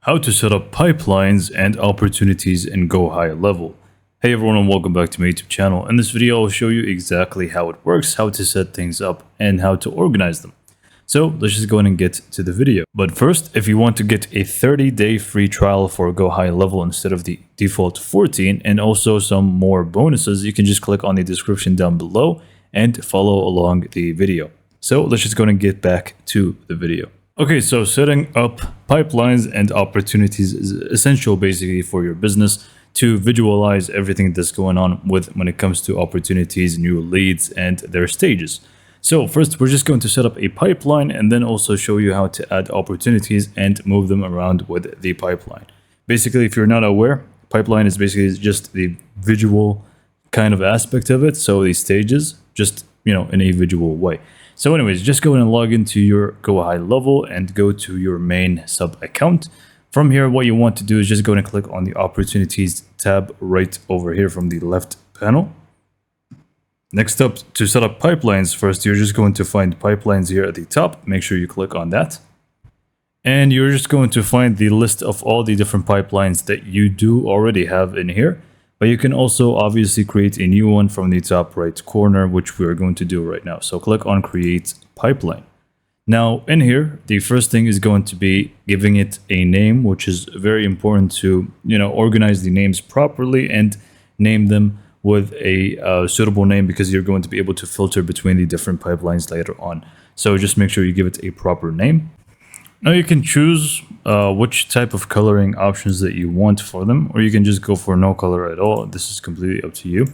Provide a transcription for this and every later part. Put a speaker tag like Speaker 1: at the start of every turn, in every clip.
Speaker 1: How to set up pipelines and opportunities in GoHighLevel. Hey everyone, and welcome back to my YouTube channel. In this video, I'll show you exactly how it works, how to set things up, and how to organize them. So let's just go ahead and get to the video. But first, if you want to get a 30-day free trial for GoHighLevel instead of the default 14, and also some more bonuses, you can just click on the description down below and follow along the video. So let's just go ahead and get back to the video. Okay, so setting up pipelines and opportunities is essential basically for your business to visualize everything that's going on when it comes to opportunities, new leads, and their stages. So first, we're just going to set up a pipeline and then also show you how to add opportunities and move them around with the pipeline. Basically, if you're not aware, pipeline is basically just the visual kind of aspect of it. So these stages, just, in a visual way. So anyways, just go and log into your GoHighLevel and go to your main sub account. From here, what you want to do is just go and click on the opportunities tab right over here from the left panel. Next up, to set up pipelines, first you're just going to find pipelines here at the top. Make sure you click on that. And you're just going to find the list of all the different pipelines that you do already have in here. But you can also obviously create a new one from the top right corner, which we're going to do right now. So click on Create Pipeline. Now in here, the first thing is going to be giving it a name, which is very important to, organize the names properly and name them with a suitable name, because you're going to be able to filter between the different pipelines later on. So just make sure you give it a proper name. Now you can choose which type of coloring options that you want for them, or you can just go for no color at all. This is completely up to you.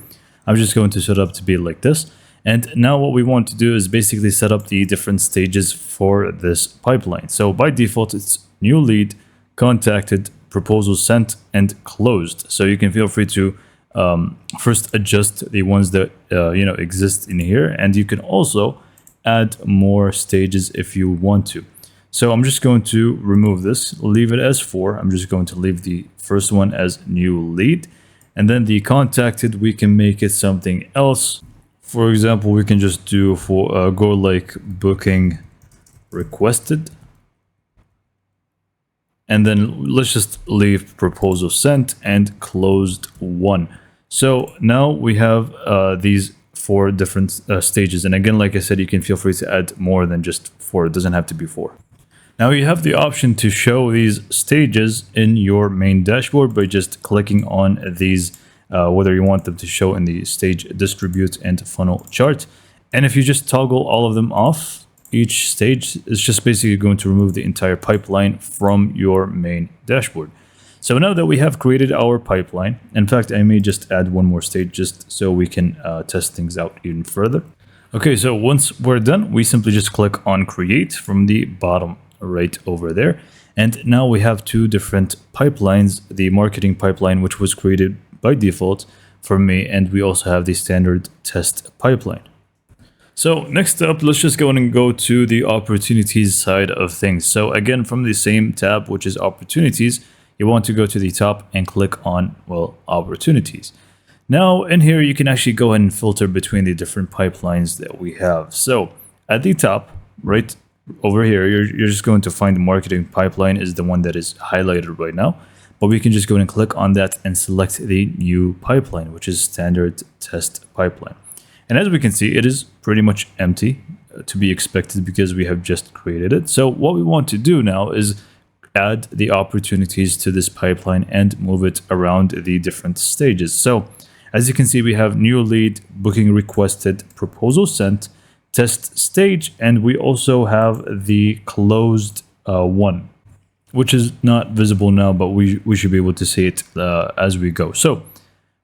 Speaker 1: I'm just going to set up to be like this. And now what we want to do is basically set up the different stages for this pipeline. So by default, it's new lead, contacted, proposal sent, and closed. So you can feel free to first adjust the ones that exist in here, and you can also add more stages if you want to. So I'm just going to remove this, leave it as 4. I'm just going to leave the first one as new lead. And then the contacted, we can make it something else. For example, we can just do for go like booking requested. And then let's just leave proposal sent and closed 1. So now we have these 4 different stages. And again, like I said, you can feel free to add more than just 4. It doesn't have to be 4. Now you have the option to show these stages in your main dashboard by just clicking on these, whether you want them to show in the stage distribute and funnel chart. And if you just toggle all of them off, each stage is just basically going to remove the entire pipeline from your main dashboard. So now that we have created our pipeline, in fact, I may just add one more stage just so we can test things out even further. Okay, so once we're done, we simply just click on create from the bottom right over there. And now we have 2 different pipelines, the marketing pipeline, which was created by default for me, and we also have the standard test pipeline. So next up, let's just go and go to the opportunities side of things. So again, from the same tab, which is opportunities, you want to go to the top and click on, opportunities. Now in here, you can actually go ahead and filter between the different pipelines that we have. So at the top, right over here, you're just going to find the marketing pipeline is the one that is highlighted right now. But we can just go and click on that and select the new pipeline, which is standard test pipeline. And as we can see, it is pretty much empty, to be expected because we have just created it. So what we want to do now is add the opportunities to this pipeline and move it around the different stages. So as you can see, we have new lead, booking requested, proposal sent, test stage, and we also have the closed one, which is not visible now, but we should be able to see it as we go. So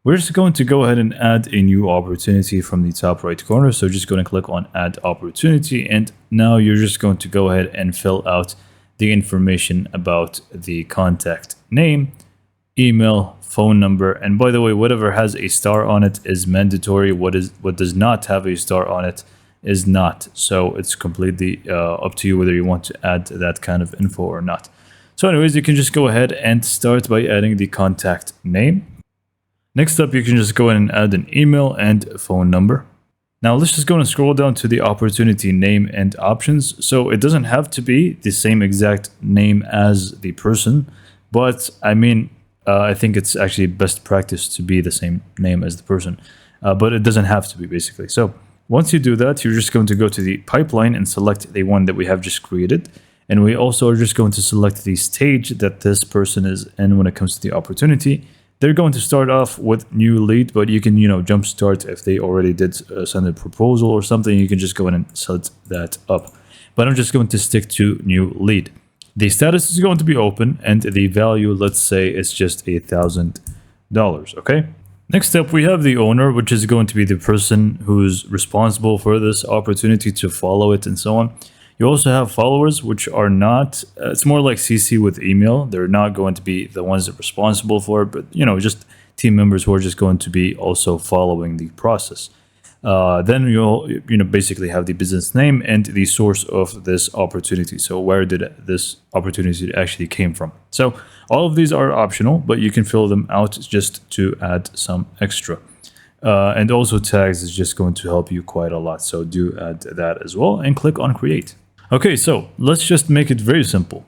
Speaker 1: we're just going to go ahead and add a new opportunity from the top right corner. So just going to click on add opportunity, and now you're just going to go ahead and fill out the information about the contact name, email, phone number, and by the way, whatever has a star on it is mandatory. What does not have a star on it is not. So it's completely up to you whether you want to add that kind of info or not. So anyways, you can just go ahead and start by adding the contact name. Next up, you can just go ahead and add an email and phone number. Now let's just go and scroll down to the opportunity name and options. So it doesn't have to be the same exact name as the person, But I mean, I think it's actually best practice to be the same name as the person, but it doesn't have to be basically. So once you do that, you're just going to go to the pipeline and select the one that we have just created. And we also are just going to select the stage that this person is in when it comes to the opportunity. They're going to start off with new lead, but you can, jumpstart if they already did send a proposal or something. You can just go in and set that up. But I'm just going to stick to new lead. The status is going to be open, and the value, let's say, is just $1,000. Okay. Next up, we have the owner, which is going to be the person who's responsible for this opportunity to follow it and so on. You also have followers, which are not, it's more like CC with email. They're not going to be the ones that are responsible for it, but, just team members who are just going to be also following the process. Then you'll, basically have the business name and the source of this opportunity. So where did this opportunity actually came from? So all of these are optional, but you can fill them out just to add some extra. And also tags is just going to help you quite a lot. So do add that as well and click on create. Okay, so let's just make it very simple.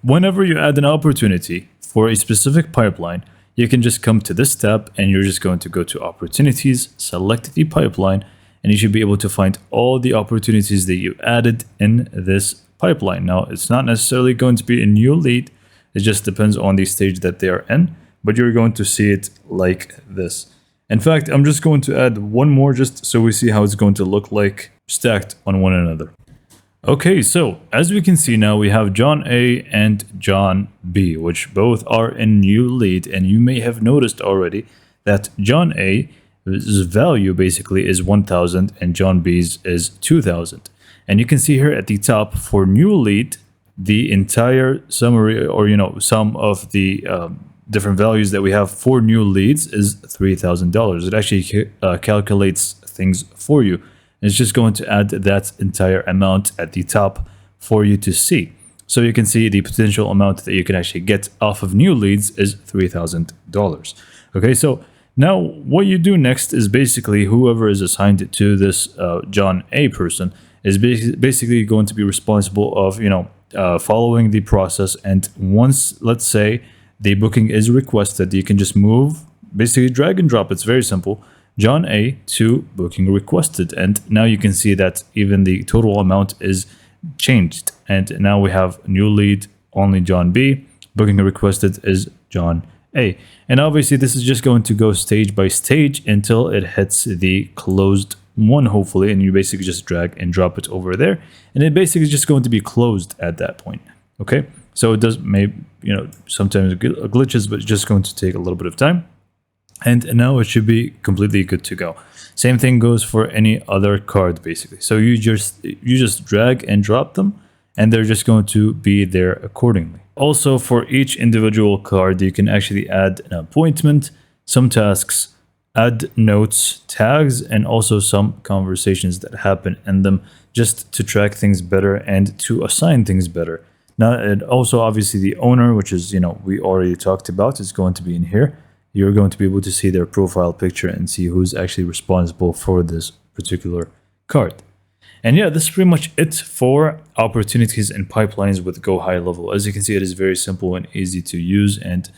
Speaker 1: Whenever you add an opportunity for a specific pipeline, you can just come to this tab and you're just going to go to opportunities, select the pipeline, and you should be able to find all the opportunities that you added in this pipeline. Now, it's not necessarily going to be a new lead. It just depends on the stage that they are in, but you're going to see it like this. In fact, I'm just going to add one more just so we see how it's going to look like stacked on one another. Okay, so as we can see now, we have John A and John B, which both are in new lead. And you may have noticed already that John A's value basically is 1,000 and John B's is 2,000. And you can see here at the top for new lead, the entire summary or, sum of the different values that we have for new leads is $3,000. It actually calculates things for you. It's just going to add that entire amount at the top for you to see. So you can see the potential amount that you can actually get off of new leads is $3,000. Okay, so now what you do next is basically whoever is assigned to this John A person is basically going to be responsible of, following the process. And once, let's say, the booking is requested, you can just move, basically drag and drop. It's very simple. John A to booking requested, and now you can see that even the total amount is changed, and now we have new lead only John B, booking requested is John A, and obviously this is just going to go stage by stage until it hits the closed one, hopefully, and you basically just drag and drop it over there, and it basically is just going to be closed at that point. Okay, so it does sometimes glitches, but it's just going to take a little bit of time. And now it should be completely good to go. Same thing goes for any other card, basically. So you just drag and drop them, and they're just going to be there accordingly. Also, for each individual card, you can actually add an appointment, some tasks, add notes, tags, and also some conversations that happen in them just to track things better and to assign things better. Now, and also obviously the owner, which is, we already talked about, is going to be in here. You're going to be able to see their profile picture and see who's actually responsible for this particular card. And yeah, this is pretty much it for opportunities and pipelines with GoHighLevel. As you can see, it is very simple and easy to use and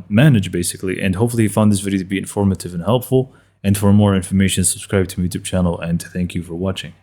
Speaker 1: manage, basically. And hopefully you found this video to be informative and helpful. And for more information, subscribe to my YouTube channel, and thank you for watching.